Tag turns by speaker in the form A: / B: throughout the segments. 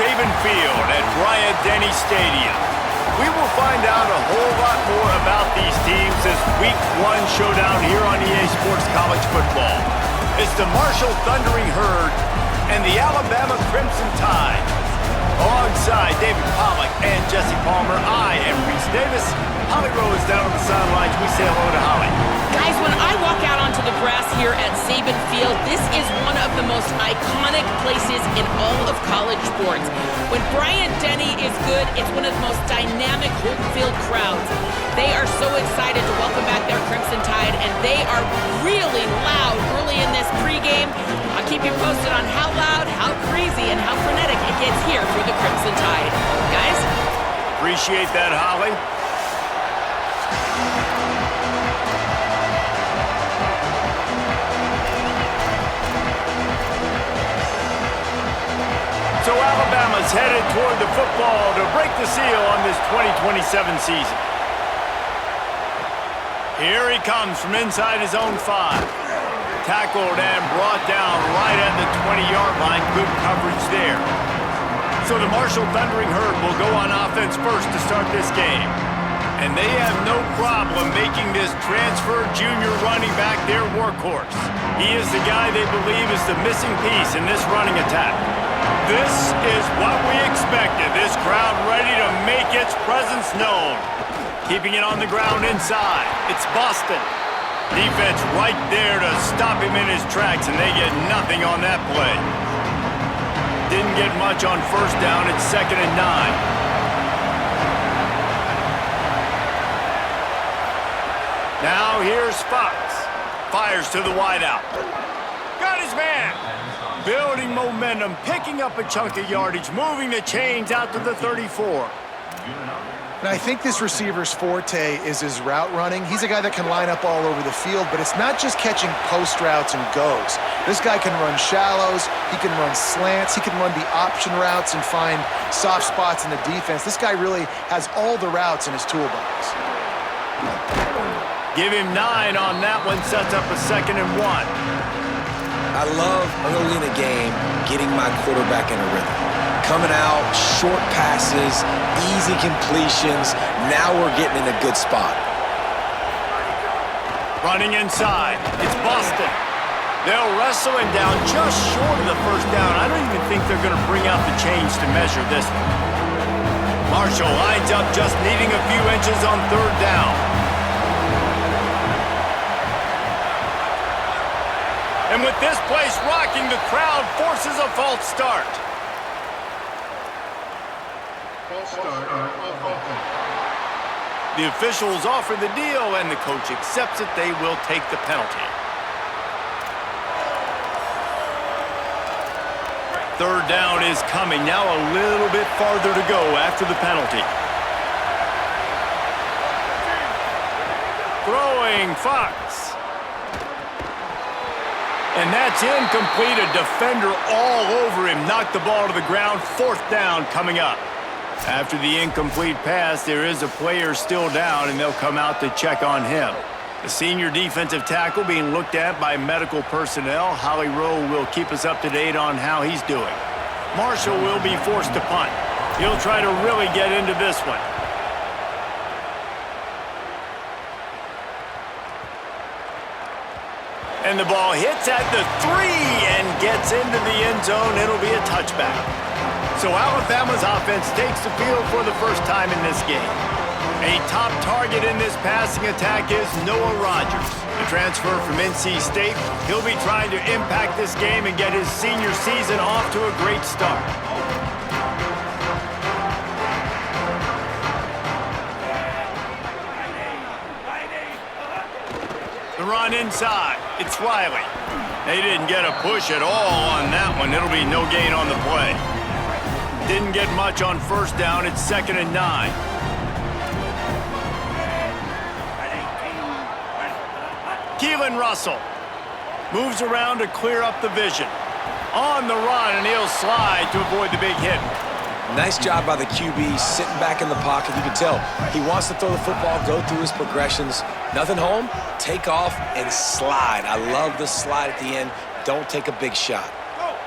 A: Saban Field at Bryant-Denny Stadium. We will find out a whole lot more about these teams this Week 1 showdown here on EA Sports College Football. It's the Marshall Thundering Herd and the Alabama Crimson Tide. Alongside David Pollack and Jesse Palmer, I am Reese Davis. Holly Rowe is down on the sidelines. We say hello to Holly.
B: Guys, when I walk out onto the grass here at Saban Field, this is one of the most iconic places in all of college sports. When Bryant-Denny is good, it's one of the most dynamic home field crowds. They are so excited to welcome back their Crimson Tide, and they are really loud early in this pregame. I'll keep you posted on how loud, how crazy, and how frenetic it gets here for the Crimson Tide. Guys?
A: Appreciate that, Holly. So Alabama's headed toward the football to break the seal on this 2027 season. Here he comes from inside his own 5. Tackled and brought down right at the 20-yard line. Good coverage there. So the Marshall Thundering Herd will go on offense first to start this game. And they have no problem making this transfer junior running back their workhorse. He is the guy they believe is the missing piece in this running attack. This is what we expected. This crowd ready to make its presence known. Keeping it on the ground inside. It's Boston. Defense right there to stop him in his tracks, and they get nothing on that play. Didn't get much on first down. It's 2nd and 9. Now here's Fox. Fires to the wideout. Got his man. Building momentum, picking up a chunk of yardage, moving the chains out to the 34.
C: And I think this receiver's forte is his route running. He's a guy that can line up all over the field, but it's not just catching post routes and goes. This guy can run shallows, he can run slants, he can run the option routes and find soft spots in the defense. This guy really has all the routes in his toolbox.
A: Give him 9 on that one, sets up a 2nd and 1.
D: I love early in the game getting my quarterback in a rhythm. Coming out, short passes, easy completions. Now we're getting in a good spot.
A: Running inside. It's Boston. They'll wrestle him down just short of the first down. I don't even think they're going to bring out the chains to measure this one. Marshall lines up just needing a few inches on 3rd down. And with this place rocking, the crowd forces a false start. The officials offer the deal, and the coach accepts it. They will take the penalty. 3rd down is coming. Now a little bit farther to go after the penalty. Throwing Fox. And that's incomplete. A defender all over him. Knocked the ball to the ground. 4th down coming up. After the incomplete pass, there is a player still down, and they'll come out to check on him. The senior defensive tackle being looked at by medical personnel. Holly Rowe will keep us up to date on how he's doing. Marshall will be forced to punt. He'll try to really get into this one. And the ball hits at the 3 and gets into the end zone. It'll be a touchback. So Alabama's offense takes the field for the first time in this game. A top target in this passing attack is Noah Rogers. The transfer from NC State. He'll be trying to impact this game and get his senior season off to a great start. The run inside. It's Riley. They didn't get a push at all on that one. It'll be no gain on the play. Didn't get much on first down. It's 2nd and 9. Keelan Russell moves around to clear up the vision. On the run, and he'll slide to avoid the big hit.
D: Nice job by the QB, sitting back in the pocket. You can tell he wants to throw the football, go through his progressions. Nothing home, take off, and slide. I love the slide at the end. Don't take a big shot.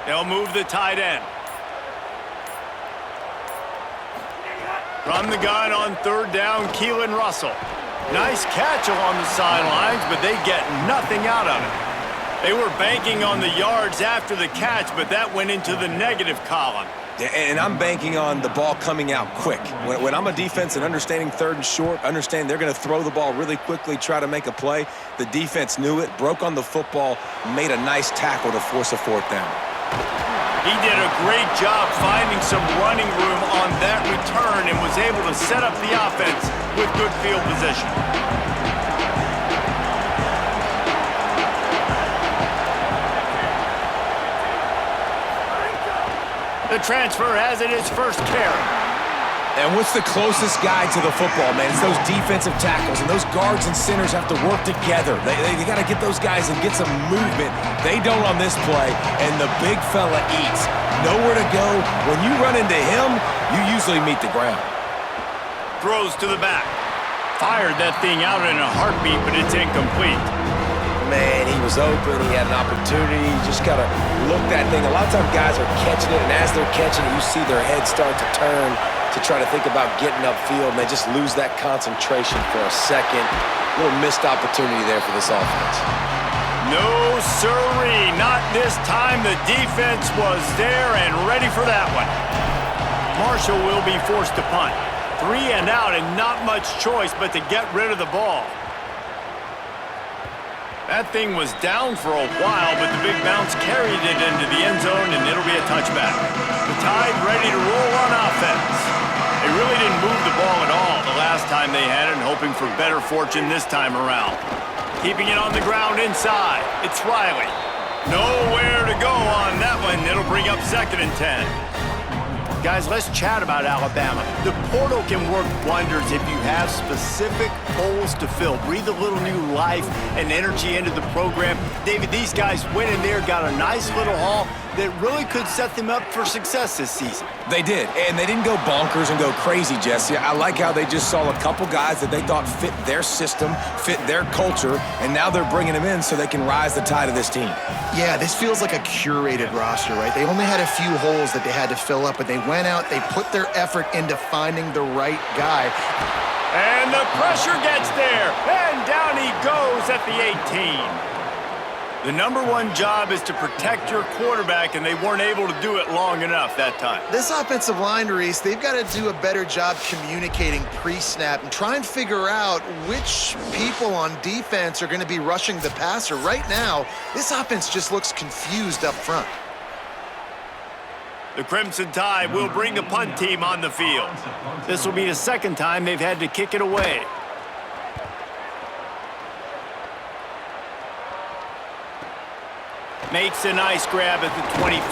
A: They'll move the tight end. From the gun on third down, Keelan Russell. Nice catch along the sidelines, but they get nothing out of it. They were banking on the yards after the catch, but that went into the negative column.
D: Yeah, and I'm banking on the ball coming out quick. When I'm a defense and understanding third and short, understand they're going to throw the ball really quickly, try to make a play. The defense knew it, broke on the football, made a nice tackle to force a fourth down.
A: He did a great job finding some running room on that return and was able to set up the offense with good field position. The transfer has it his first carry.
D: And what's the closest guy to the football, man? It's those defensive tackles, and those guards and centers have to work together. They got to get those guys and get some movement. They don't on this play, and the big fella eats. Nowhere to go. When you run into him, you usually meet the ground.
A: Throws to the back. Fired that thing out in a heartbeat, but it's incomplete.
D: Man, he was open. He had an opportunity. You just got to look that thing. A lot of times guys are catching it, and as they're catching it, you see their head start to turn to try to think about getting upfield, and they just lose that concentration for a second. A little missed opportunity there for this offense.
A: No, sirree. Not this time. The defense was there and ready for that one. Marshall will be forced to punt. 3 and out, and not much choice but to get rid of the ball. That thing was down for a while, but the big bounce carried it into the end zone, and it'll be a touchback. The Tide ready to roll on offense. They really didn't move the ball at all the last time they had it, and hoping for better fortune this time around. Keeping it on the ground inside. It's Riley. Nowhere to go on that one. It'll bring up 2nd and 10. Guys, let's chat about Alabama. The portal can work wonders if you have specific holes to fill. Breathe a little new life and energy into the program. David, these guys went in there, got a nice little haul that really could set them up for success this season.
D: They did, and they didn't go bonkers and go crazy, Jesse. I like how they just saw a couple guys that they thought fit their system, fit their culture, and now they're bringing them in so they can rise the tide of this team.
C: Yeah, this feels like a curated roster, right? They only had a few holes that they had to fill up, but they went out, they put their effort into finding the right guy.
A: And the pressure gets there, and down he goes at the 18. The #1 job is to protect your quarterback, and they weren't able to do it long enough that time.
C: This offensive line, Reese, they've got to do a better job communicating pre-snap and try and figure out which people on defense are going to be rushing the passer. Right now, this offense just looks confused up front.
A: The Crimson Tide will bring the punt team on the field. This will be the 2nd time they've had to kick it away. Makes a nice grab at the 25.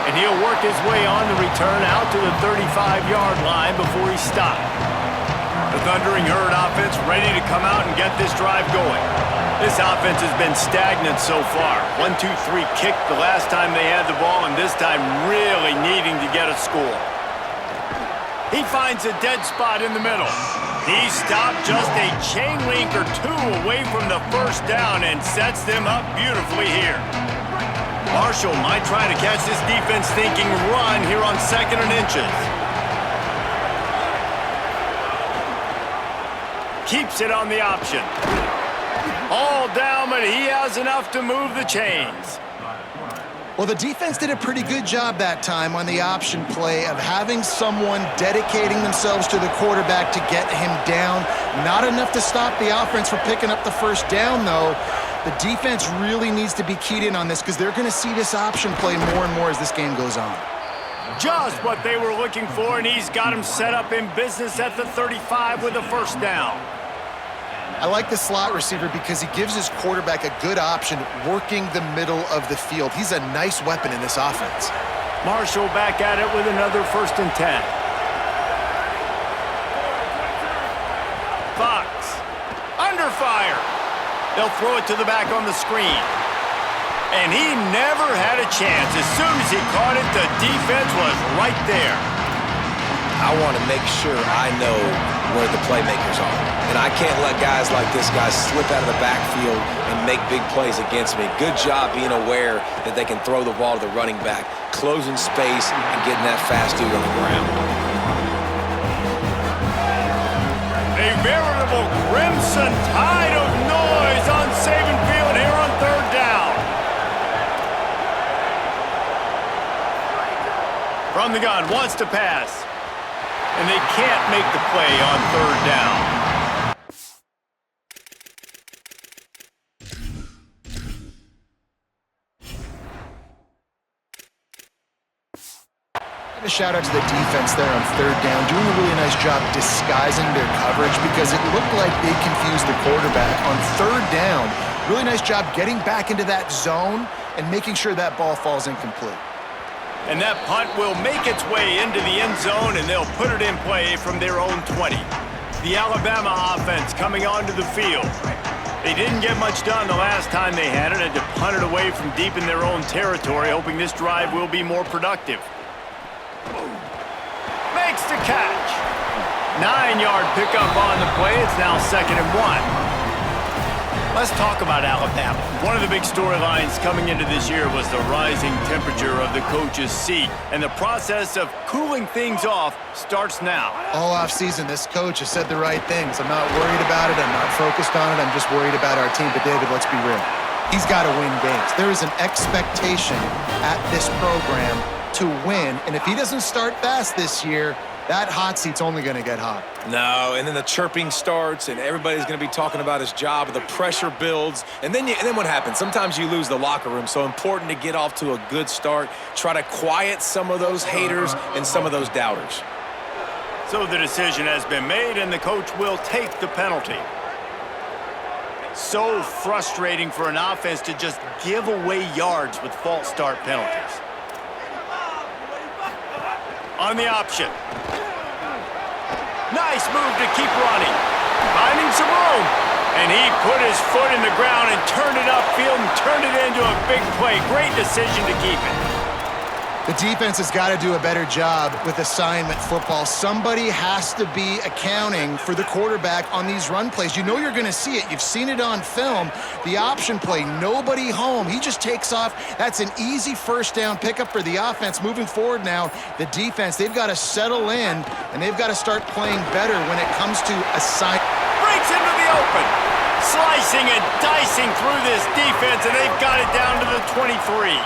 A: And he'll work his way on the return out to the 35-yard line before he stopped. The Thundering Herd offense ready to come out and get this drive going. This offense has been stagnant so far. 1-2-3 kick the last time they had the ball, and this time really needing to get a score. He finds a dead spot in the middle. He stopped just a chain link or two away from the first down and sets them up beautifully here. Marshall might try to catch this defense thinking run here on 2nd and inches. Keeps it on the option. All down, but he has enough to move the chains.
C: Well, the defense did a pretty good job that time on the option play of having someone dedicating themselves to the quarterback to get him down. Not enough to stop the offense from picking up the first down, though. The defense really needs to be keyed in on this because they're going to see this option play more and more as this game goes on.
A: Just what they were looking for, and he's got him set up in business at the 35 with a first down.
C: I like the slot receiver because he gives his quarterback a good option working the middle of the field. He's a nice weapon in this offense.
A: Marshall back at it with another 1st and 10. Fox, under fire. They'll throw it to the back on the screen. And he never had a chance. As soon as he caught it, the defense was right there.
D: I want to make sure I know where the playmakers are. And I can't let guys like this guy slip out of the backfield and make big plays against me. Good job being aware that they can throw the ball to the running back, closing space and getting that fast dude on the ground.
A: veritable crimson tide of noise on Saban Field here on third down. From the gun, wants to pass. And they can't make the play on third down.
C: A shout out to the defense there on third down, doing a really nice job disguising their coverage because it looked like they confused the quarterback on third down. Really nice job getting back into that zone and making sure that ball falls incomplete.
A: And that punt will make its way into the end zone, and they'll put it in play from their own 20. The Alabama offense coming onto the field. They didn't get much done the last time they had it, had to punt it away from deep in their own territory, hoping this drive will be more productive. Makes the catch. 9-yard pickup on the play. It's now 2nd and 1. Let's talk about Alabama. One of the big storylines coming into this year was the rising temperature of the coach's seat, and the process of cooling things off starts now.
C: All offseason, this coach has said the right things. I'm not worried about it. I'm not focused on it. I'm just worried about our team. But, David, let's be real. He's got to win games. There is an expectation at this program to win, and if he doesn't start fast this year, that hot seat's only going to get hot.
D: No, and then the chirping starts, and everybody's going to be talking about his job. The pressure builds, and then what happens? Sometimes you lose the locker room, so important to get off to a good start. Try to quiet some of those haters and some of those doubters.
A: So the decision has been made, and the coach will take the penalty. So frustrating for an offense to just give away yards with false start penalties. On the option. Nice move to keep running. Finding some room. And he put his foot in the ground and turned it upfield and turned it into a big play. Great decision to keep it.
C: The defense has got to do a better job with assignment football. Somebody has to be accounting for the quarterback on these run plays. You know you're going to see it. You've seen it on film. The option play, nobody home. He just takes off. That's an easy first down pickup for the offense. Moving forward now, the defense, they've got to settle in, and they've got to start playing better when it comes to assignment.
A: Breaks into the open. Slicing and dicing through this defense, and they've got it down to the 23.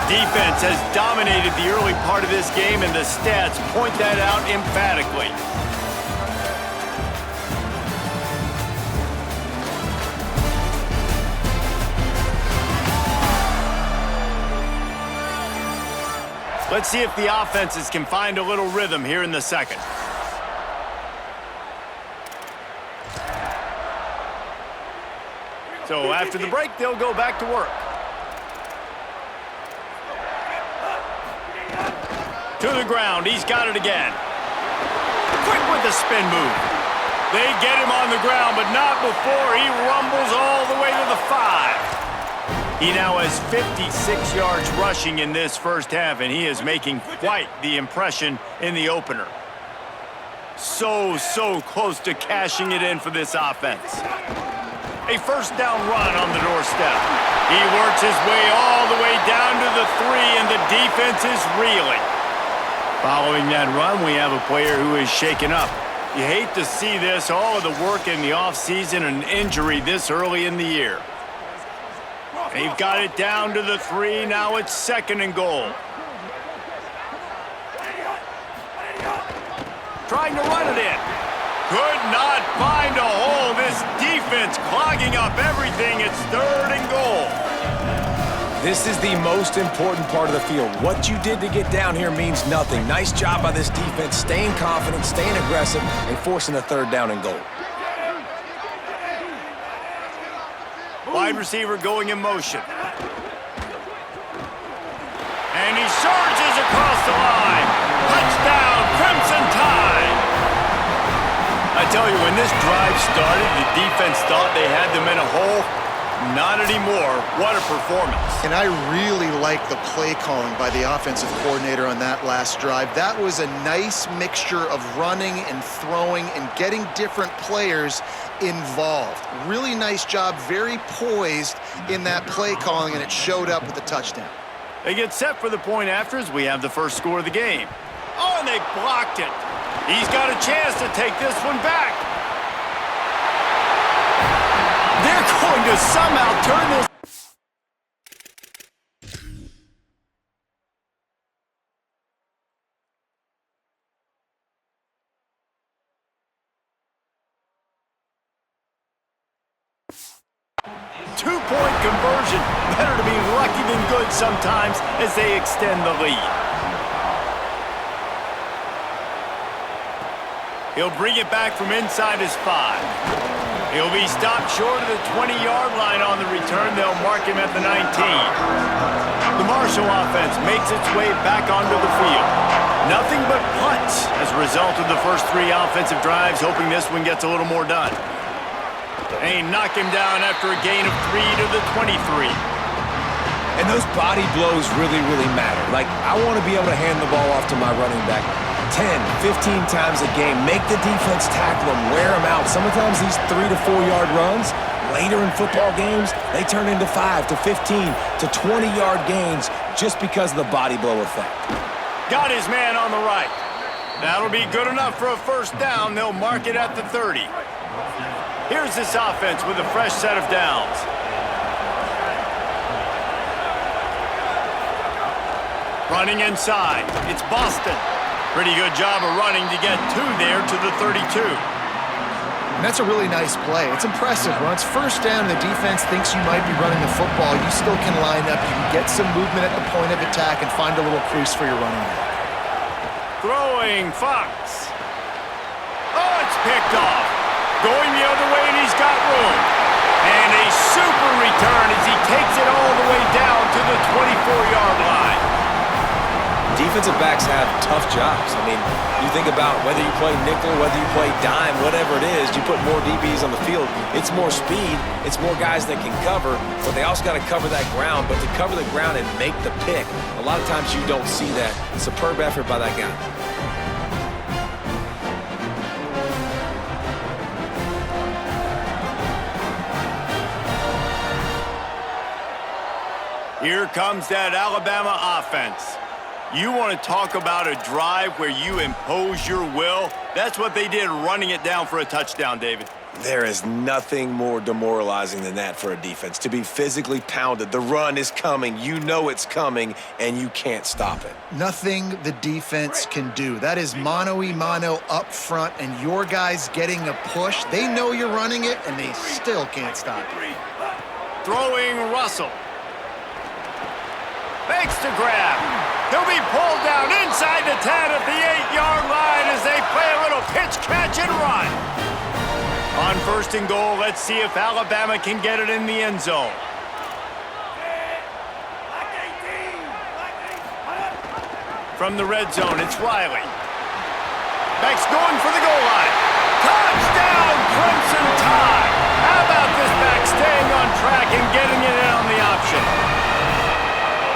A: Defense has dominated the early part of this game, and the stats point that out emphatically. Let's see if the offenses can find a little rhythm here in the second. So after the break, they'll go back to work. To the ground, he's got it again. Quick with the spin move. They get him on the ground, but not before he rumbles all the way to the 5. He now has 56 yards rushing in this first half, and he is making quite the impression in the opener. So close to cashing it in for this offense. A first down run on the doorstep. He works his way all the way down to the 3, and the defense is reeling. Following that run, we have a player who is shaken up. You hate to see this, all of the work in the offseason and injury this early in the year. They've got it down to the 3. Now it's 2nd and goal. Trying to run it in. Could not find a hole. This defense clogging up everything. It's 3rd and goal.
D: This is the most important part of the field. What you did to get down here means nothing. Nice job by this defense, staying confident, staying aggressive, and forcing a 3rd down and goal.
A: Wide receiver going in motion. And he surges across the line. Touchdown, Crimson Tide. I tell you, when this drive started, the defense thought they had them in a hole. Not anymore. What a performance.
C: And I really like the play calling by the offensive coordinator on that last drive. That was a nice mixture of running and throwing and getting different players involved. Really nice job, very poised in that play calling, and it showed up with the touchdown.
A: They get set for the point after as we have the first score of the game. Oh, and they blocked it. He's got a chance to take this one back. They're going to somehow turn this. Two-point conversion. Better to be lucky than good sometimes as they extend the lead. He'll bring it back from inside his 5. He'll be stopped short of the 20-yard line on the return. They'll mark him at the 19. The Marshall offense makes its way back onto the field. Nothing but punts as a result of the first 3 offensive drives, hoping this one gets a little more done. They knock him down after a gain of 3 to the 23.
D: And those body blows really, really matter. Like, I want to be able to hand the ball off to my running back 10, 15 times a game. Make the defense tackle him, wear him out. Sometimes these 3 to 4 yard runs, later in football games, they turn into 5 to 15 to 20-yard gains just because of the body blow effect.
A: Got his man on the right. That'll be good enough for a first down. They'll mark it at the 30. Here's this offense with a fresh set of downs. Running inside. It's Boston. Pretty good job of running to get 2 there to the 32.
C: And that's a really nice play. It's impressive. When it's first down and the defense thinks you might be running the football, you still can line up. You can get some movement at the point of attack and find a little crease for your running back.
A: Throwing Fox. Oh, it's picked off. Going the other way, and he's got room. And a super return as he takes it all the way down to the 24-yard line.
D: Defensive backs have tough jobs. I mean, you think about whether you play nickel, whether you play dime, whatever it is, you put more DBs on the field. It's more speed. It's more guys that can cover, but they also got to cover that ground. But to cover the ground and make the pick, a lot of times you don't see that. Superb effort by that guy.
A: Here comes that Alabama offense. You want to talk about a drive where you impose your will? That's what they did, running it down for a touchdown, David.
D: There is nothing more demoralizing than that for a defense. To be physically pounded. The run is coming. You know it's coming, and you can't stop it.
C: Nothing the defense can do. That is mano-a-mano up front, and your guys getting a push. They know you're running it, and they still can't stop it.
A: Throwing Russell. Makes the grab. He'll be pulled down inside the 10 at the 8-yard line as they play a little pitch, catch, and run. On first and goal, let's see if Alabama can get it in the end zone. From the red zone, it's Riley. Back's going for the goal line. Touchdown, Crimson Tide. How about this back staying on track and getting it in on the option?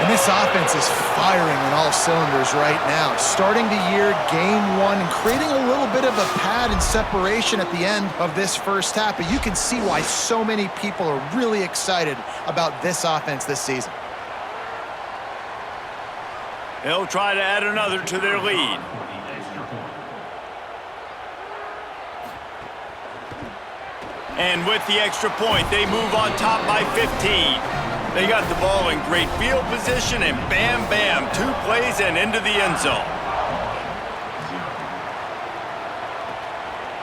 C: And this offense is firing on all cylinders right now. Starting the year, game 1, and creating a little bit of a pad and separation at the end of this first half. But you can see why so many people are really excited about this offense this season.
A: They'll try to add another to their lead. And with the extra point, they move on top by 15. They got the ball in great field position, and bam, bam, 2 plays and into the end zone.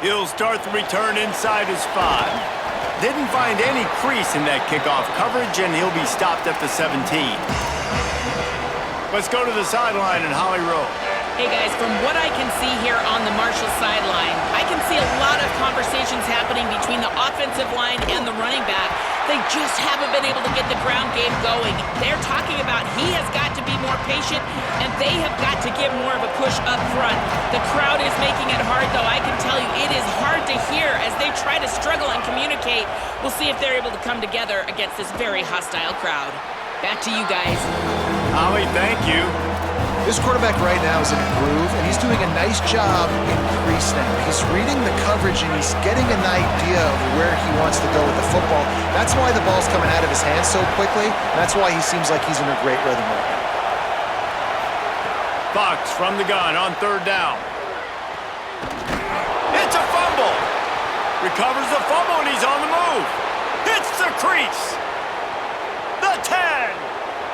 A: He'll start the return inside his 5. Didn't find any crease in that kickoff coverage, and he'll be stopped at the 17. Let's go to the sideline in Holly Rowe.
B: Hey guys, from what I can see here on the Marshall sideline, I can see a lot of conversations happening between the offensive line and the running back. They just haven't been able to get the ground game going. They're talking about he has got to be more patient, and they have got to give more of a push up front. The crowd is making it hard, though. I can tell you it is hard to hear as they try to struggle and communicate. We'll see if they're able to come together against this very hostile crowd. Back to you guys.
A: Holly, thank you.
C: This quarterback right now is in a groove, and he's doing a nice job in crease now. He's reading the coverage, and he's getting an idea of where he wants to go with the football. That's why the ball's coming out of his hands so quickly. That's why he seems like he's in a great rhythm right now.
A: Bucks from the gun on third down. It's a fumble. Recovers the fumble, and he's on the move. Hits the crease. The 10.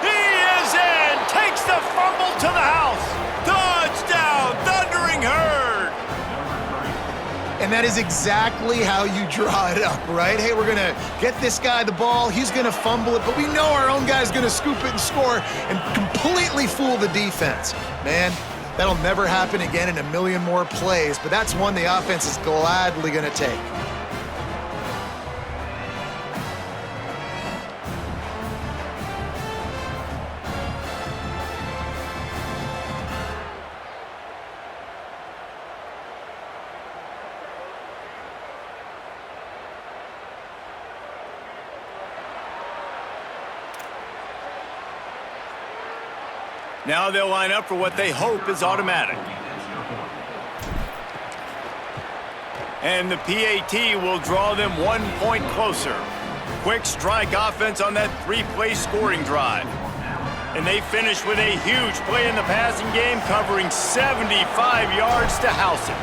A: He is in. Takes the fumble to the house. Touchdown, Thundering Herd.
C: And that is exactly how you draw it up, right? Hey, we're going to get this guy the ball. He's going to fumble it, but we know our own guy's going to scoop it and score and completely fool the defense. Man, that'll never happen again in a million more plays, but that's one the offense is gladly going to take.
A: Now they'll line up for what they hope is automatic. And the PAT will draw them 1 point closer. Quick strike offense on that 3-play scoring drive. And they finish with a huge play in the passing game, covering 75 yards to house it.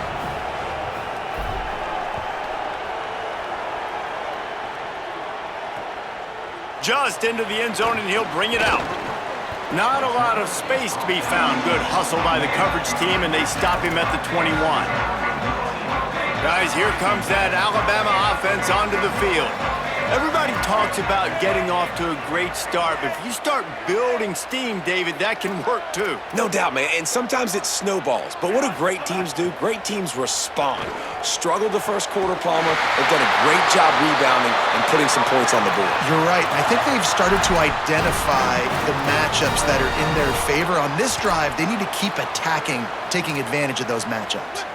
A: Just into the end zone, and he'll bring it out. Not a lot of space to be found. Good hustle by the coverage team, and they stop him at the 21. Guys, here comes that Alabama offense onto the field. Everybody talks about getting off to a great start, but if you start building steam, David, that can work too.
D: No doubt, man, and sometimes it snowballs. But what do great teams do? Great teams respond. Struggled the first quarter, Palmer. They've done a great job rebounding and putting some points on the board.
C: You're right. I think they've started to identify the matchups that are in their favor. On this drive, they need to keep attacking, taking advantage of those matchups.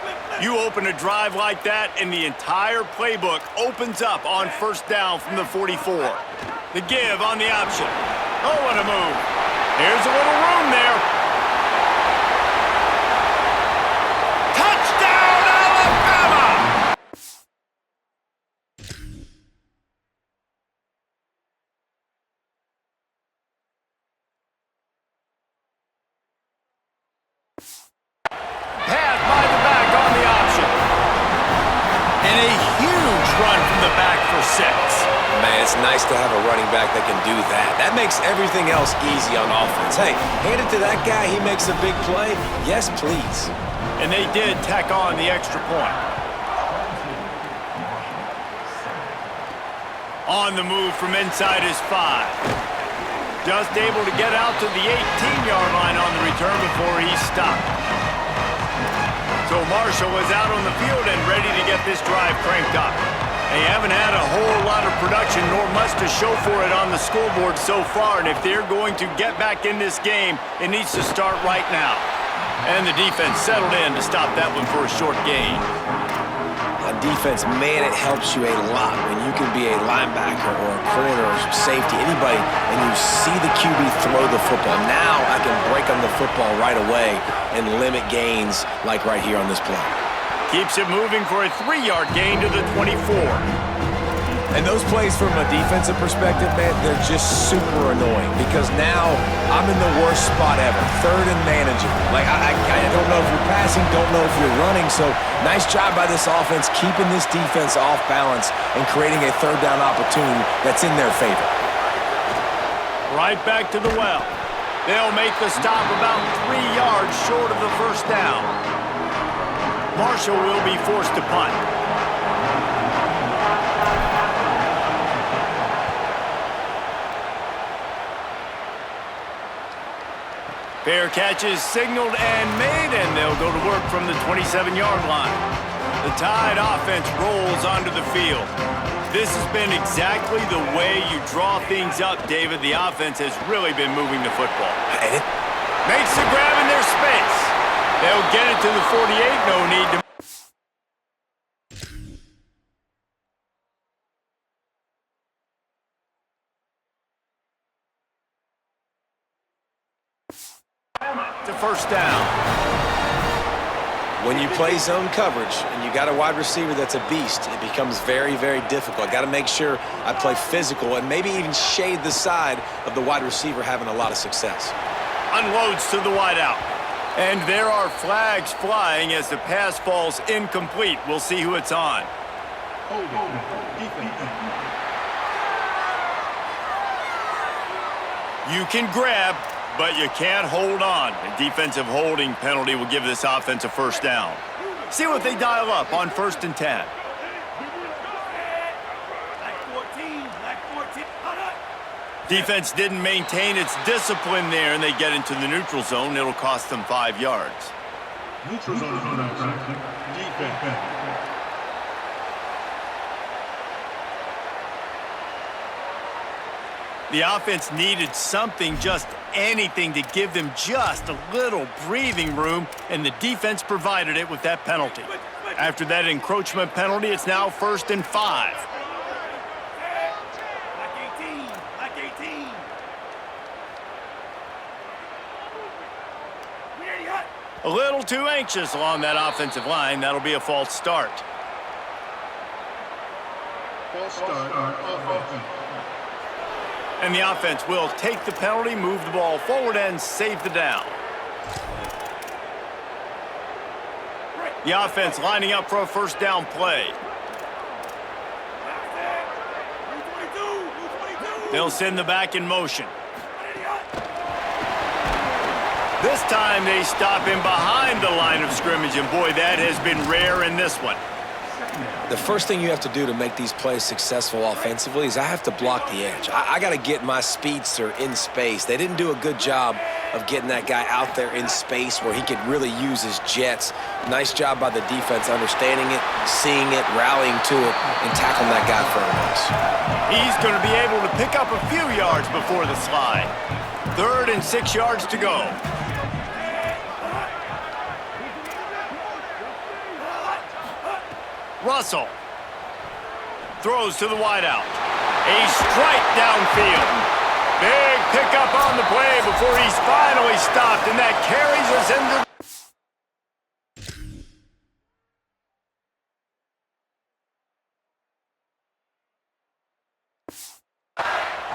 A: You open a drive like that, and the entire playbook opens up on first down from the 44. The give on the option. Oh, what a move. Here's a little room there. Touchdown, Alabama! Pass by the back on the option. And a huge run from the back for 6.
D: Man, it's nice to have a running back that can do that. That makes everything else easy on offense. Hey, hand it to that guy, he makes a big play. Yes, please.
A: And they did tack on the extra point. On the move from inside his 5. Just able to get out to the 18-yard line on the return before he stopped. So Marshall is out on the field and ready to get this drive cranked up. They haven't had a whole lot of production nor much to show for it on the scoreboard so far, and if they're going to get back in this game, it needs to start right now. And the defense settled in to stop that one for a short gain.
D: On defense, man, it helps you a lot when you can be a linebacker or a corner or safety, anybody, and you see the QB throw the football. Now I can break on the football right away and limit gains like right here on this play.
A: Keeps it moving for a 3-yard gain to the 24.
D: And those plays from a defensive perspective, man, they're just super annoying because now I'm in the worst spot ever, third and manageable. Like, I don't know if you're passing, don't know if you're running, so nice job by this offense keeping this defense off balance and creating a third down opportunity that's in their favor.
A: Right back to the well. They'll make the stop about 3 yards short of the first down. Marshall will be forced to punt. Fair catches signaled and made, and they'll go to work from the 27-yard line. The Tide offense rolls onto the field. This has been exactly the way you draw things up, David. The offense has really been moving the football. Makes the grab in their space. They'll get it to the 48. No need to... to first down.
D: When you play zone coverage and you got a wide receiver that's a beast, it becomes very, very difficult. Got to make sure I play physical and maybe even shade the side of the wide receiver having a lot of success.
A: Unloads to the wideout. And there are flags flying as the pass falls incomplete. We'll see who it's on. You can grab, but you can't hold on. A defensive holding penalty will give this offense a first down. See what they dial up on 1st and 10. Defense didn't maintain its discipline there, and they get into the neutral zone. It'll cost them 5 yards.
E: Neutral zone defense.
A: The offense needed something, just anything, to give them just a little breathing room, and the defense provided it with that penalty. After that encroachment penalty, it's now 1st and 5. A little too anxious along that offensive line. That'll be a false start.
E: False start on offense.
A: And the offense will take the penalty, move the ball forward, and save the down. The offense lining up for a first down play. They'll send the back in motion. This time they stop him behind the line of scrimmage, and boy, that has been rare in this one.
D: The first thing you have to do to make these plays successful offensively is I have to block the edge. I got to get my speedster in space. They didn't do a good job of getting that guy out there in space where he could really use his jets. Nice job by the defense understanding it, seeing it, rallying to it, and tackling that guy for a loss.
A: He's going to be able to pick up a few yards before the slide. 3rd and 6 yards to go. Russell throws to the wideout. A strike downfield. Big pickup on the play before he's finally stopped, and that carries us into...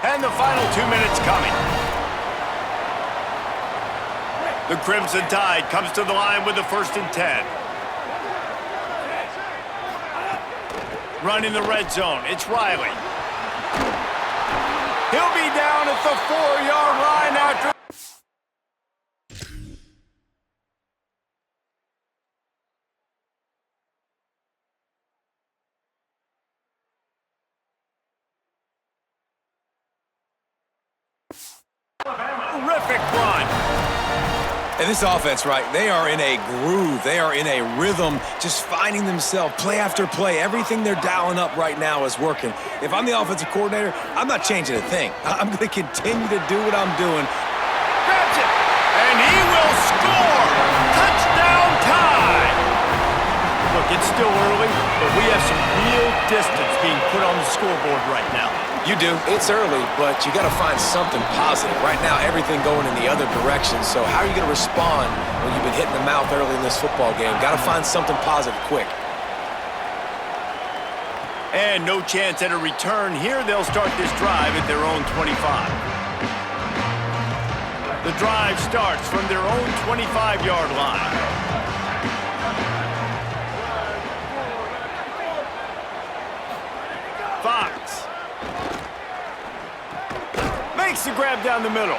A: And the final 2 minutes coming. The Crimson Tide comes to the line with the 1st and 10. Running the red zone, it's Riley. He'll be down at the 4-yard line after... Terrific run.
D: And this offense, right, they are in a groove. They are in a rhythm, just finding themselves play after play. Everything they're dialing up right now is working. If I'm the offensive coordinator, I'm not changing a thing. I'm going to continue to do what I'm doing.
A: Grabs it, and he will score. Touchdown tie. Look, it's still early, but we have some real distance being put on the scoreboard right now.
D: You do. It's early, but you got to find something positive. Right now, everything going in the other direction. So how are you going to respond when you've been hit in the mouth early in this football game? Got to find something positive quick.
A: And no chance at a return here. They'll start this drive at their own 25. The drive starts from their own 25-yard line. Fox makes the grab down the middle.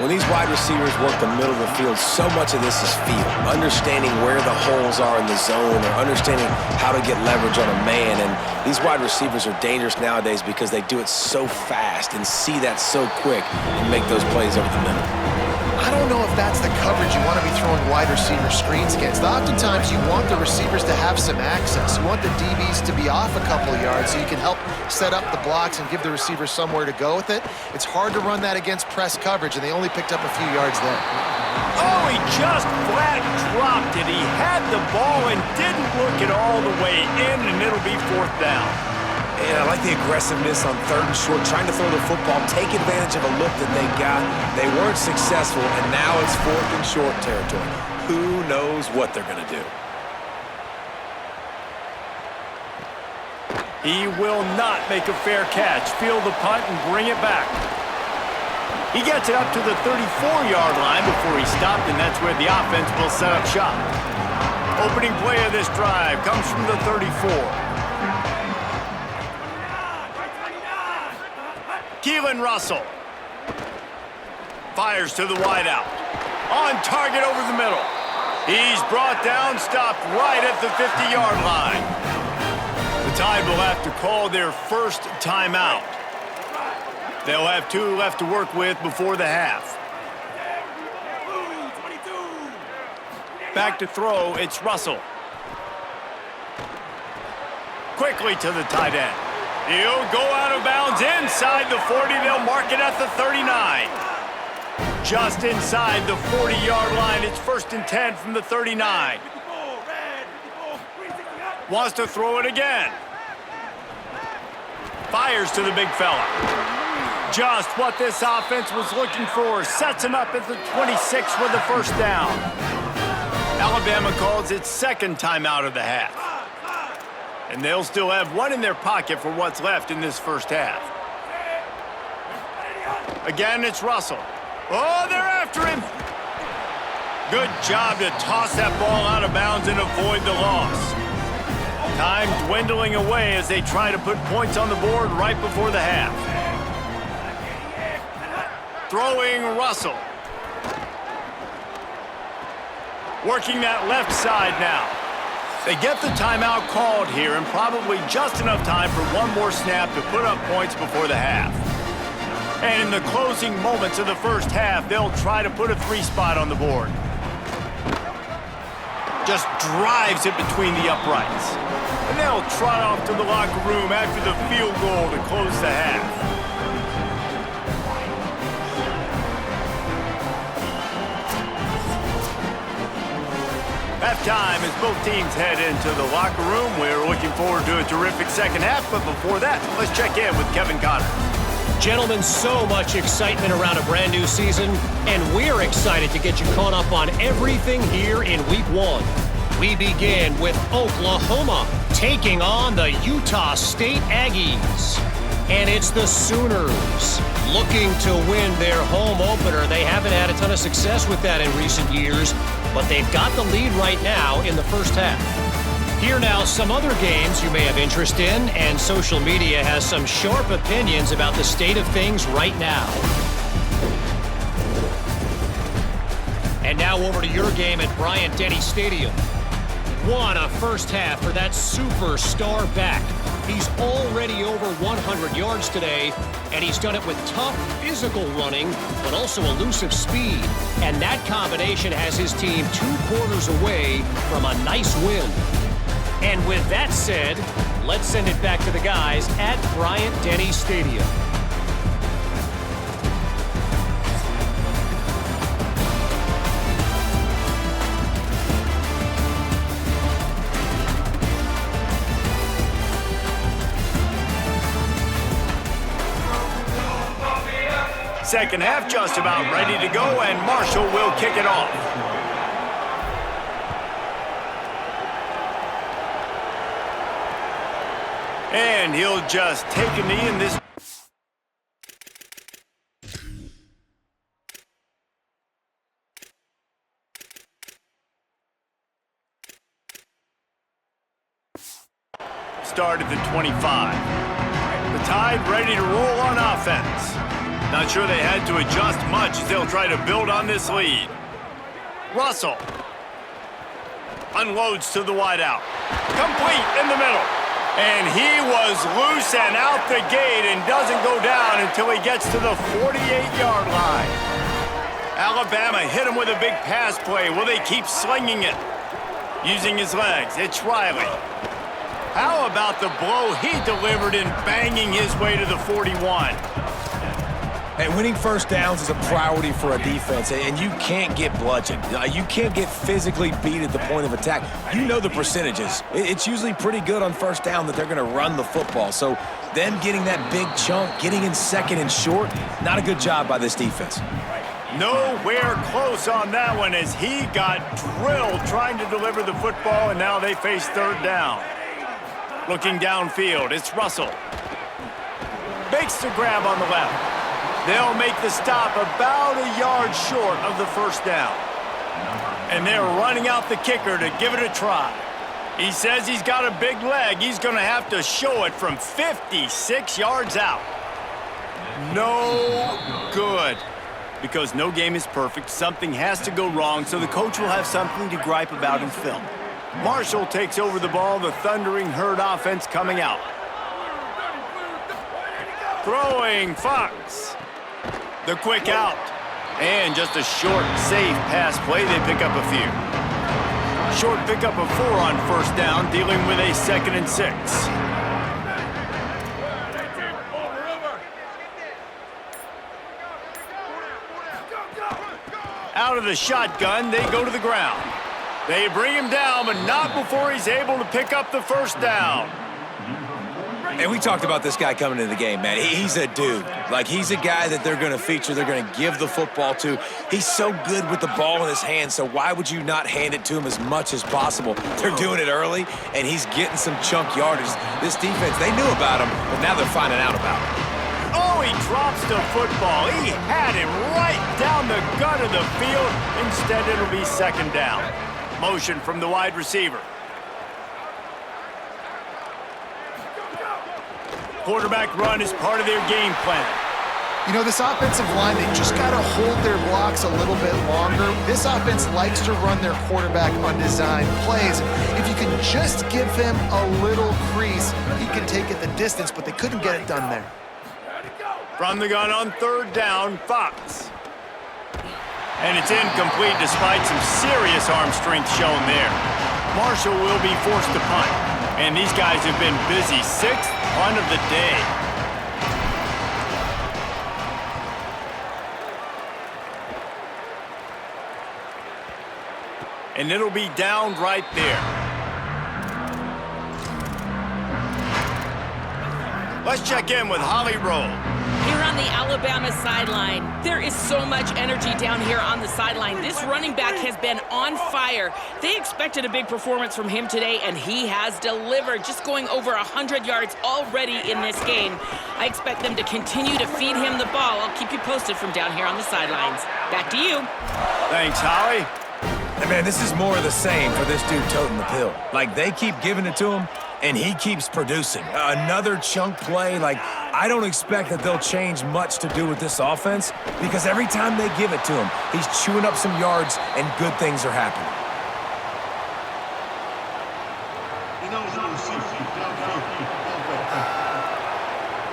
D: When these wide receivers work the middle of the field, so much of this is feel. Understanding where the holes are in the zone or understanding how to get leverage on a man. And these wide receivers are dangerous nowadays because they do it so fast and see that so quick and make those plays over the middle.
C: I don't know if that's the coverage you want to be throwing wide receiver screens against. Oftentimes, you want the receivers to have some access. You want the DBs to be off a couple of yards so you can help set up the blocks and give the receivers somewhere to go with it. It's hard to run that against press coverage, and they only picked up a few yards there.
A: Oh, he just flat dropped it. He had the ball and didn't look it all the way in, and it'll be 4th down.
D: And I like the aggressiveness on 3rd and short, trying to throw the football, take advantage of a look that they got. They weren't successful, and now it's 4th and short territory. Who knows what they're going to do?
A: He will not make a fair catch. Field the punt and bring it back. He gets it up to the 34-yard line before he stopped, and that's where the offense will set up shop. Opening play of this drive comes from the 34. Keelan Russell fires to the wideout. On target over the middle. He's brought down, stopped right at the 50-yard line. The Tide will have to call their first timeout. They'll have 2 left to work with before the half. Back to throw, it's Russell. Quickly to the tight end. He'll go out of bounds inside the 40. They'll mark it at the 39. Just inside the 40-yard line. It's 1st and 10 from the 39. Wants to throw it again. Fires to the big fella. Just what this offense was looking for. Sets him up at the 26 with the first down. Alabama calls its second timeout of the half. And they'll still have 1 in their pocket for what's left in this first half. Again, it's Russell. Oh, they're after him. Good job to toss that ball out of bounds and avoid the loss. Time dwindling away as they try to put points on the board right before the half. Throwing Russell. Working that left side now. They get the timeout called here and probably just enough time for 1 more snap to put up points before the half. And in the closing moments of the first half, they'll try to put a 3 spot on the board. Just drives it between the uprights. And they'll trot off to the locker room after the field goal to close the half. Halftime as both teams head into the locker room. We're looking forward to a terrific second half, but before that, let's check in with Kevin Cotter.
F: Gentlemen, so much excitement around a brand new season, and we're excited to get you caught up on everything here in Week 1. We begin with Oklahoma taking on the Utah State Aggies. And it's the Sooners looking to win their home opener. They haven't had a ton of success with that in recent years, but they've got the lead right now in the first half. Here now, some other games you may have interest in, and social media has some sharp opinions about the state of things right now. And now over to your game at Bryant-Denny Stadium. What a first half for that superstar back. He's already over 100 yards today, and he's done it with tough physical running, but also elusive speed. And that combination has his team 2 quarters away from a nice win. And with that said, let's send it back to the guys at Bryant-Denny Stadium.
A: Second half just about ready to go, and Marshall will kick it off. And he'll just take a knee in this. Start at the 25. The Tide ready to roll on offense. Not sure they had to adjust much as they'll try to build on this lead. Russell unloads to the wideout. Complete in the middle. And he was loose and out the gate and doesn't go down until he gets to the 48-yard line. Alabama hit him with a big pass play. Will they keep slinging it? Using his legs, it's Riley. How about the blow he delivered in banging his way to the 41?
D: And winning first downs is a priority for a defense, and you can't get bludgeoned. You can't get physically beat at the point of attack. You know the percentages. It's usually pretty good on first down that they're going to run the football. So them getting that big chunk, getting in second and short, not a good job by this defense.
A: Nowhere close on that one as he got drilled trying to deliver the football, and now they face third down. Looking downfield, it's Russell. Makes the grab on the left. They'll make the stop about a yard short of the first down. And they're running out the kicker to give it a try. He says he's got a big leg. He's going to have to show it from 56 yards out. No good. Because no game is perfect, something has to go wrong, so the coach will have something to gripe about in film. Marshall takes over the ball, the Thundering Herd offense coming out. Throwing Fox. The quick out. And just a short, safe pass play. They pick up a few. Short pickup of 4 on first down, dealing with a 2nd and 6. Out of the shotgun, they go to the ground. They bring him down, but not before he's able to pick up the first down.
D: And we talked about this guy coming into the game, man. He's a dude. Like, he's a guy that they're going to feature, they're going to give the football to. He's so good with the ball in his hands, so why would you not hand it to him as much as possible? They're doing it early, and he's getting some chunk yardage. This defense, they knew about him, but now they're finding out about him.
A: Oh, he drops the football. He had him right down the gut of the field. Instead, it'll be 2nd down. Motion from the wide receiver. Quarterback run is part of their game plan.
C: You know, this offensive line, they just got to hold their blocks a little bit longer. This offense likes to run their quarterback on design plays. If you can just give him a little crease, he can take it the distance, but they couldn't get it done there.
A: From the gun on 3rd down, Fox. And it's incomplete despite some serious arm strength shown there. Marshall will be forced to punt. And these guys have been busy. 6th punt of the day. And it'll be down right there. Let's check in with Holly Roll.
B: Here on the Alabama sideline, there is so much energy down here on the sideline. This running back has been on fire. They expected a big performance from him today, and he has delivered, just going over 100 yards already in this game. I expect them to continue to feed him the ball. I'll keep you posted from down here on the sidelines. Back to you.
A: Thanks, Holly.
D: And man, this is more of the same for this dude toting the pill. Like, they keep giving it to him, and he keeps producing. Another chunk play. Like, I don't expect that they'll change much to do with this offense, because every time they give it to him, he's chewing up some yards and good things are happening.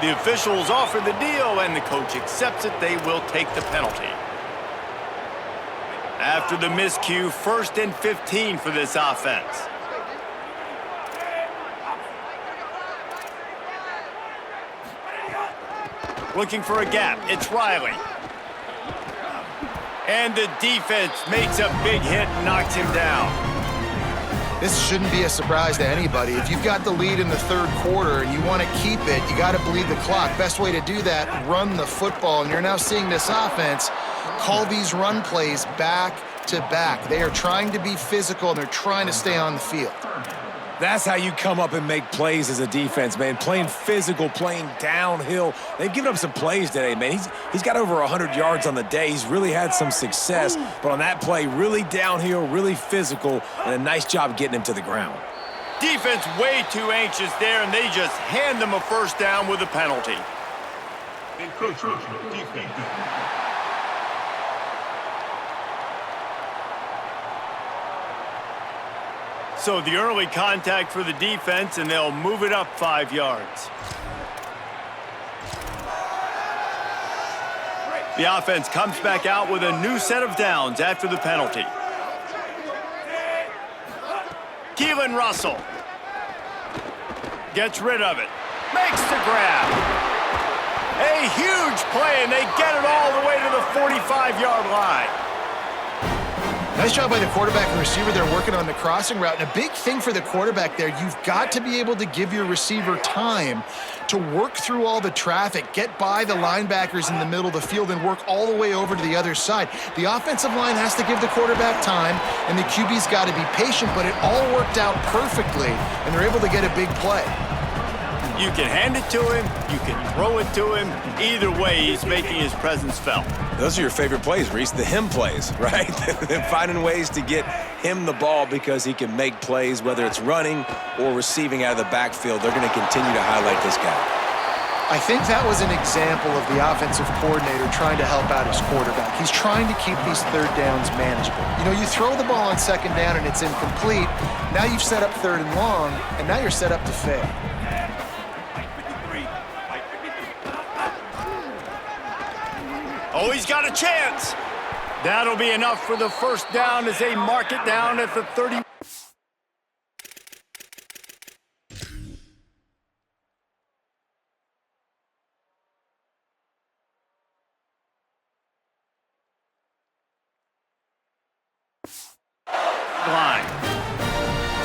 A: The officials offer the deal, and the coach accepts it. They will take the penalty. After the miscue, 1st and 15 for this offense. Looking for a gap. It's Riley. And the defense makes a big hit and knocks him down.
C: This shouldn't be a surprise to anybody. If you've got the lead in the 3rd quarter and you want to keep it, you got to bleed the clock. Best way to do that, run the football. And you're now seeing this offense call these run plays back to back. They are trying to be physical, and they're trying to stay on the field.
D: That's how you come up and make plays as a defense, man. Playing physical, playing downhill. They've given up some plays today, man. He's got over 100 yards on the day. He's really had some success. But on that play, really downhill, really physical, and a nice job getting him to the ground.
A: Defense way too anxious there, and they just hand them a first down with a penalty.
E: Encroachment, defense.
A: So the early contact for the defense, and they'll move it up 5 yards. The offense comes back out with a new set of downs after the penalty. Keelan Russell gets rid of it, makes the grab. A huge play, and they get it all the way to the 45-yard line.
C: Nice job by the quarterback and receiver. They're working on the crossing route. And a big thing for the quarterback there, you've got to be able to give your receiver time to work through all the traffic, get by the linebackers in the middle of the field, and work all the way over to the other side. The offensive line has to give the quarterback time, and the QB's got to be patient, but it all worked out perfectly, and they're able to get a big play.
A: You can hand it to him, you can throw it to him. Either way, he's making his presence felt.
D: Those are your favorite plays, Reese, the him plays, right? Finding ways to get him the ball because he can make plays, whether it's running or receiving out of the backfield. They're going to continue to highlight this guy.
C: I think that was an example of the offensive coordinator trying to help out his quarterback. He's trying to keep these third downs manageable. You know, you throw the ball on second down and it's incomplete. Now you've set up third and long, and now you're set up to fail.
A: Oh, he's got a chance. That'll be enough for the first down as they mark it down at the 30. Line.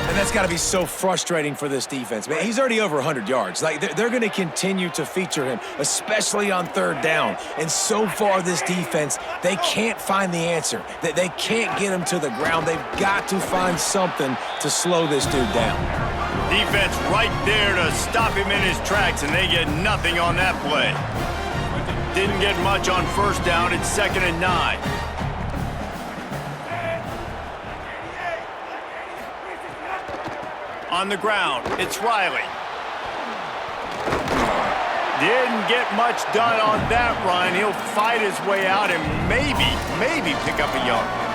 D: And that's got to be so frustrating for this defense. Man, he's already over 100 yards. Like, they're going to continue to feature him, especially on third down. And so far, this defense, they can't find the answer. They can't get him to the ground. They've got to find something to slow this dude down.
A: Defense right there to stop him in his tracks, and they get nothing on that play. Didn't get much on first down. It's 2nd and 9. On the ground, it's Riley. Didn't get much done on that run. He'll fight his way out and maybe pick up a yard.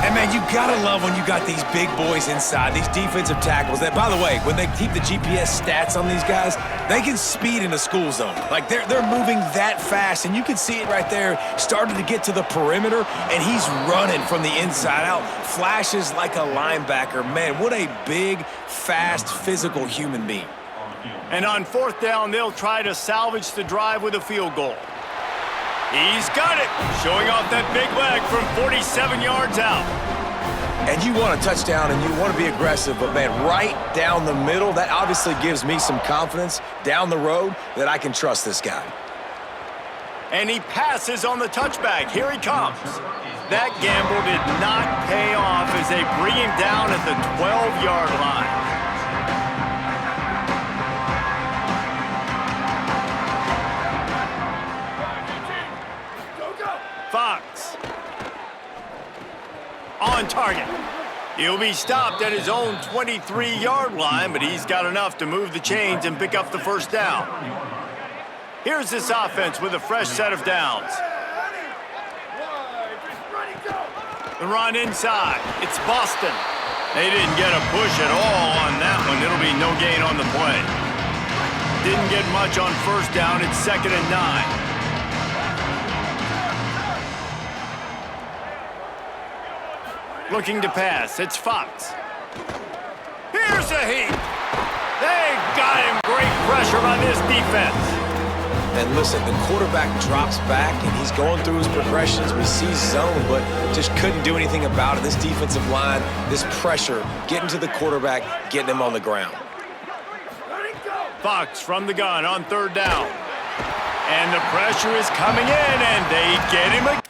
D: And, man, you got to love when you got these big boys inside, these defensive tackles that, by the way, when they keep the GPS stats on these guys, they can speed in the school zone. Like, they're moving that fast, and you can see it right there, starting to get to the perimeter, and he's running from the inside out, flashes like a linebacker. Man, what a big, fast, physical human being.
A: And on 4th down, they'll try to salvage the drive with a field goal. He's got it, showing off that big leg from 47 yards out.
D: And you want a touchdown and you want to be aggressive, but, man, right down the middle, that obviously gives me some confidence down the road that I can trust this guy.
A: And he passes on the touchback. Here he comes. That gamble did not pay off as they bring him down at the 12-yard line. Fox. On target. He'll be stopped at his own 23-yard line, but he's got enough to move the chains and pick up the first down. Here's this offense with a fresh set of downs. The run inside. It's Boston. They didn't get a push at all on that one. It'll be no gain on the play. Didn't get much on first down. It's 2nd and 9. Looking to pass. It's Fox. Here's a heat. They got him. Great pressure by this defense.
D: And listen, the quarterback drops back, and he's going through his progressions. We see zone, but just couldn't do anything about it. This defensive line, this pressure, getting to the quarterback, getting him on the ground.
A: Fox from the gun on 3rd down. And the pressure is coming in, and they get him again.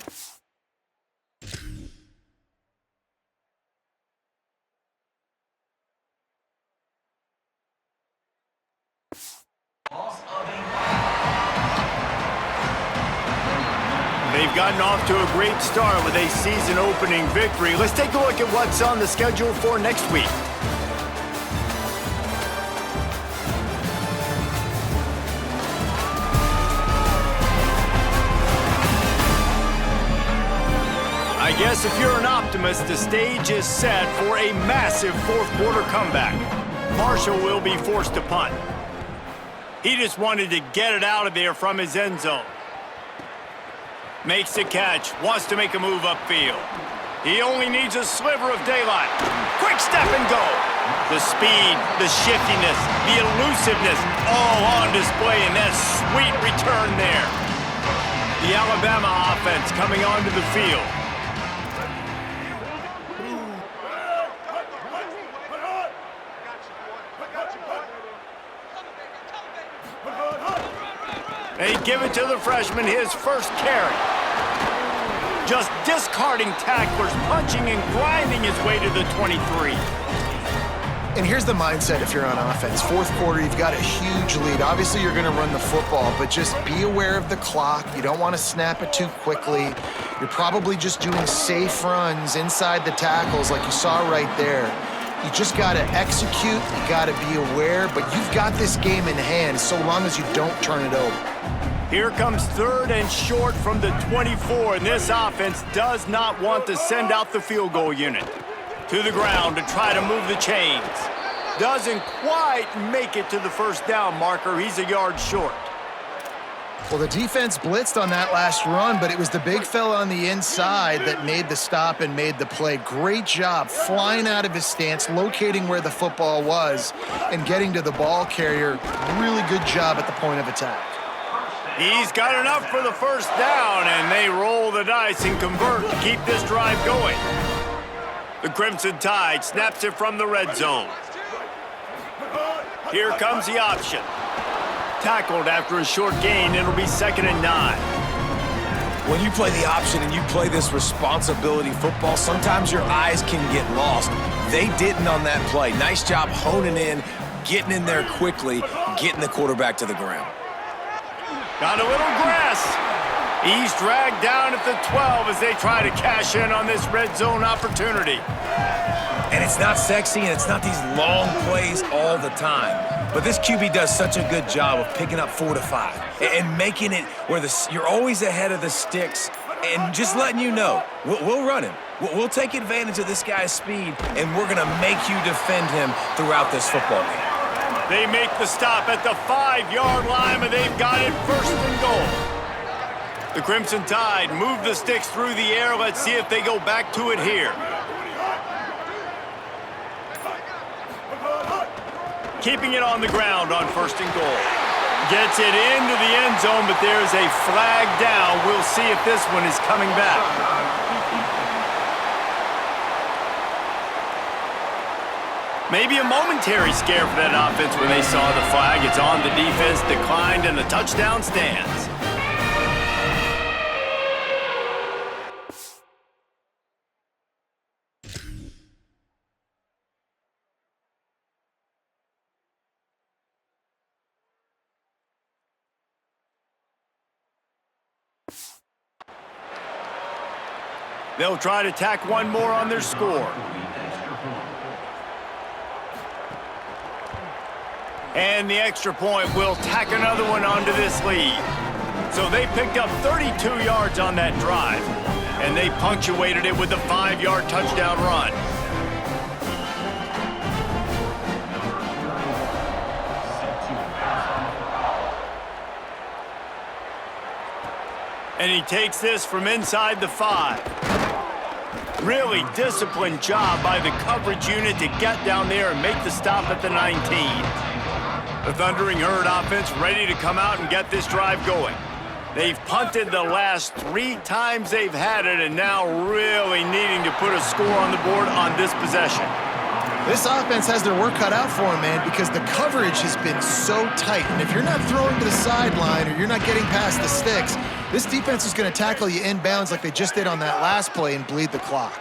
A: They've gotten off to a great start with a season-opening victory. Let's take a look at what's on the schedule for next week. I guess if you're an optimist, the stage is set for a massive fourth-quarter comeback. Marshall will be forced to punt. He just wanted to get it out of there from his end zone. Makes the catch, wants to make a move upfield. He only needs a sliver of daylight. Quick step and go. The speed, the shiftiness, the elusiveness, all on display in that sweet return there. The Alabama offense coming onto the field. They give it to the freshman, his first carry. Just discarding tacklers, punching and grinding his way to the 23.
C: And here's the mindset if you're on offense. Fourth quarter, you've got a huge lead. Obviously, you're going to run the football, but just be aware of the clock. You don't want to snap it too quickly. You're probably just doing safe runs inside the tackles like you saw right there. You just got to execute. You got to be aware, but you've got this game in hand so long as you don't turn it over.
A: Here comes 3rd and short from the 24, and this offense does not want to send out the field goal unit. To the ground to try to move the chains. Doesn't quite make it to the first down marker. He's a yard short.
C: Well, the defense blitzed on that last run, but it was the big fella on the inside that made the stop and made the play. Great job flying out of his stance, locating where the football was, and getting to the ball carrier. Really good job at the point of attack.
A: He's got enough for the first down, and they roll the dice and convert to keep this drive going. The Crimson Tide snaps it from the red zone. Here comes the option. Tackled after a short gain, it'll be 2nd and 9.
D: When you play the option and you play this responsibility football, sometimes your eyes can get lost. They didn't on that play. Nice job honing in, getting in there quickly, getting the quarterback to the ground.
A: Got a little grass. He's dragged down at the 12 as they try to cash in on this red zone opportunity.
D: And it's not sexy, and it's not these long plays all the time. But this QB does such a good job of picking up 4 to 5 and making it where you're always ahead of the sticks and just letting you know, we'll run him. We'll take advantage of this guy's speed, and we're going to make you defend him throughout this football game.
A: They make the stop at the 5-yard line, and they've got it 1st and goal. The Crimson Tide move the sticks through the air. Let's see if they go back to it here. Keeping it on the ground on 1st and goal. Gets it into the end zone, but there's a flag down. We'll see if this one is coming back. Maybe a momentary scare for that offense when they saw the flag. It's on, the defense declined, and the touchdown stands. They'll try to tack one more on their score. And the extra point will tack another one onto this lead. So they picked up 32 yards on that drive, and they punctuated it with a 5-yard touchdown run. And he takes this from inside the 5. Really disciplined job by the coverage unit to get down there and make the stop at the 19. The Thundering Herd offense ready to come out and get this drive going. They've punted the last 3 times they've had it, and now really needing to put a score on the board on this possession.
C: This offense has their work cut out for them, man, because the coverage has been so tight. And if you're not throwing to the sideline or you're not getting past the sticks, this defense is going to tackle you inbounds like they just did on that last play and bleed the clock.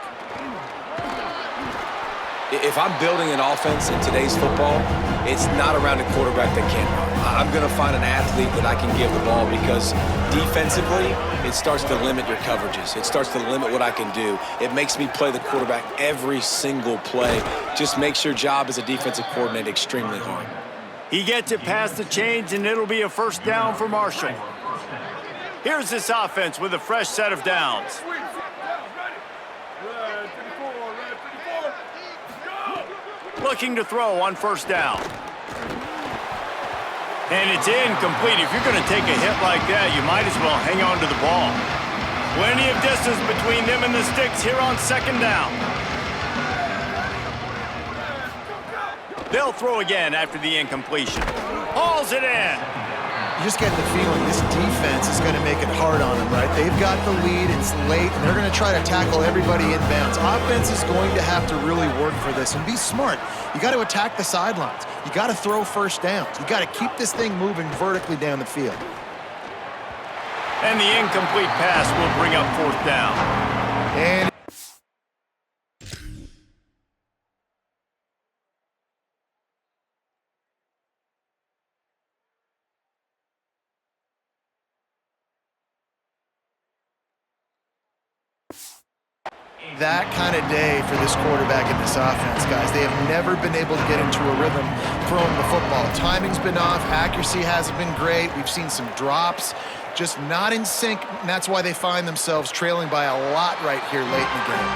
D: If I'm building an offense in today's football, it's not around a quarterback that can't run. I'm going to find an athlete that I can give the ball because defensively, it starts to limit your coverages. It starts to limit what I can do. It makes me play the quarterback every single play. Just makes your job as a defensive coordinator extremely hard.
A: He gets it past the chains, and it'll be a first down for Marshall. Here's this offense with a fresh set of downs. Looking to throw on first down. And it's incomplete. If you're going to take a hit like that, you might as well hang on to the ball. Plenty of distance between them and the sticks here on 2nd down. They'll throw again after the incompletion. Hauls it in.
C: You just get the feeling this defense is going to make it hard on them, right? They've got the lead, it's late, and they're going to try to tackle everybody inbounds. Offense is going to have to really work for this and be smart. You got to attack the sidelines. You got to throw first downs. You got to keep this thing moving vertically down the field.
A: And the incomplete pass will bring up 4th down.
C: And that kind of day for this quarterback and this offense, guys. They have never been able to get into a rhythm throwing the football. Timing's been off. Accuracy hasn't been great. We've seen some drops, just not in sync, and that's why they find themselves trailing by a lot right here late in the game.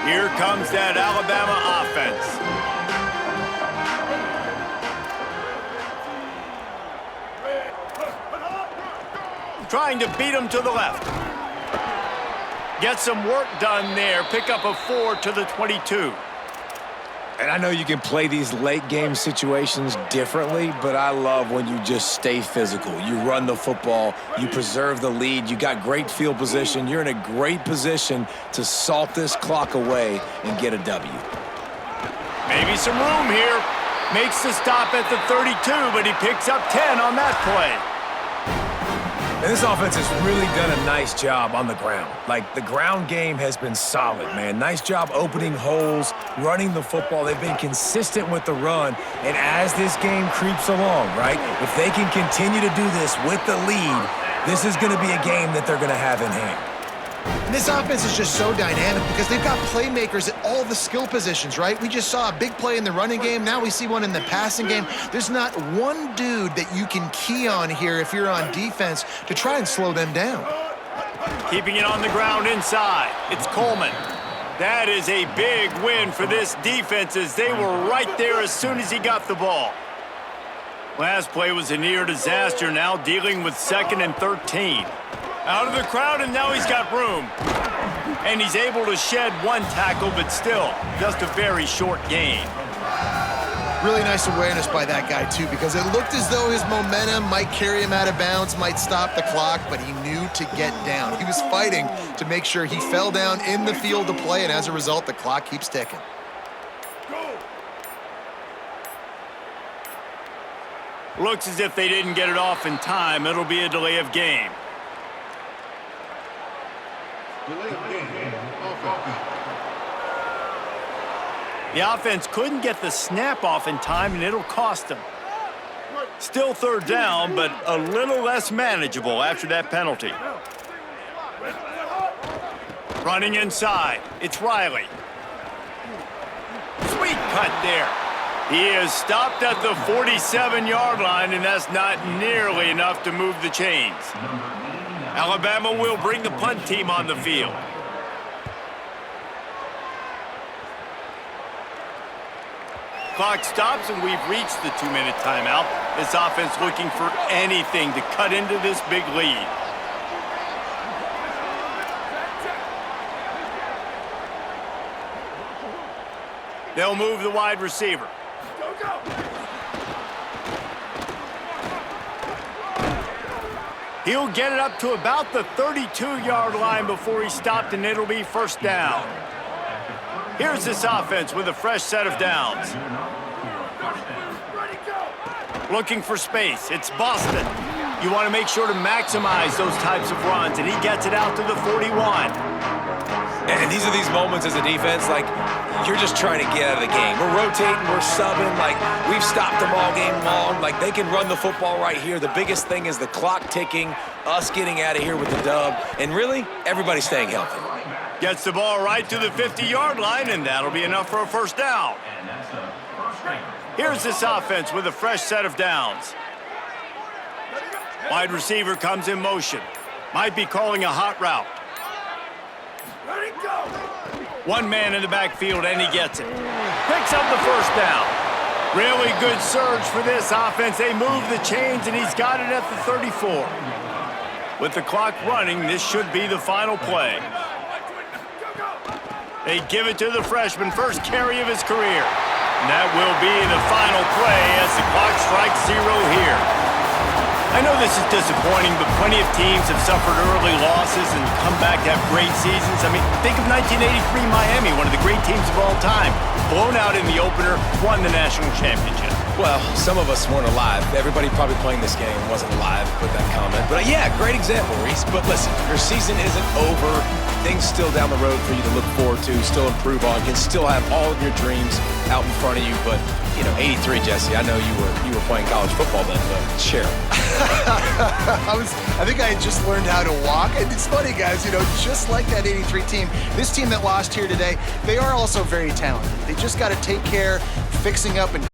A: Here comes that Alabama offense. Trying to beat him to the left. Get some work done there. Pick up a 4 to the 22.
D: And I know you can play these late game situations differently, but I love when you just stay physical. You run the football, you preserve the lead, you got great field position. You're in a great position to salt this clock away and get a W.
A: Maybe some room here. Makes the stop at the 32, but he picks up 10 on that play.
D: And this offense has really done a nice job on the ground. Like, the ground game has been solid, man. Nice job opening holes, running the football. They've been consistent with the run. And as this game creeps along, right, if they can continue to do this with the lead, this is going to be a game that they're going to have in hand.
C: And this offense is just so dynamic because they've got playmakers at all the skill positions, right? We just saw a big play in the running game. Now we see one in the passing game. There's not one dude that you can key on here if you're on defense to try and slow them down.
A: Keeping it on the ground inside. It's Coleman. That is a big win for this defense as they were right there as soon as he got the ball. Last play was a near disaster, now dealing with 2nd and 13. Out of the crowd, and now he's got room. And he's able to shed one tackle, but still, just a very short gain.
C: Really nice awareness by that guy, too, because it looked as though his momentum might carry him out of bounds, might stop the clock, but he knew to get down. He was fighting to make sure he fell down in the field to play, and as a result, the clock keeps ticking.
A: Looks as if they didn't get it off in time. It'll be a delay of game. The offense couldn't get the snap off in time, and it'll cost them. Still 3rd down, but a little less manageable after that penalty. Running inside, it's Riley. Sweet cut there. He is stopped at the 47-yard line, and that's not nearly enough to move the chains. Alabama will bring the punt team on the field. Clock stops, and we've reached the 2-minute timeout. This offense looking for anything to cut into this big lead. They'll move the wide receiver. He'll get it up to about the 32-yard line before he's stopped, and it'll be 1st down. Here's this offense with a fresh set of downs. Looking for space. It's Boston. You want to make sure to maximize those types of runs, and he gets it out to the 41.
D: And these are these moments as a defense, like, you're just trying to get out of the game. We're rotating, we're subbing, like, we've stopped them all game long. Like, they can run the football right here. The biggest thing is the clock ticking, us getting out of here with the dub, and really, everybody staying healthy.
A: Gets the ball right to the 50-yard line, and that'll be enough for a 1st down. Here's this offense with a fresh set of downs. Wide receiver comes in motion. Might be calling a hot route. One man in the backfield, and he gets it. Picks up the 1st down. Really good surge for this offense. They move the chains, and he's got it at the 34. With the clock running, this should be the final play. They give it to the freshman, first carry of his career. And that will be the final play as the clock strikes 0 here. I know this is disappointing, but plenty of teams have suffered early losses and come back to have great seasons. I mean, think of 1983 Miami, one of the great teams of all time. Blown out in the opener, won the national championship.
D: Well, some of us weren't alive. Everybody probably playing this game wasn't alive with that comment. But yeah, great example, Reese. But listen, your season isn't over. Things still down the road for you to look forward to, still improve on. You can still have all of your dreams out in front of you. But, you know, 83, Jesse, I know you were playing college football then, but share.
C: I think I had just learned how to walk. And it's funny, guys, just like that 83 team, this team that lost here today, they are also very talented. They just got to take care, fixing up and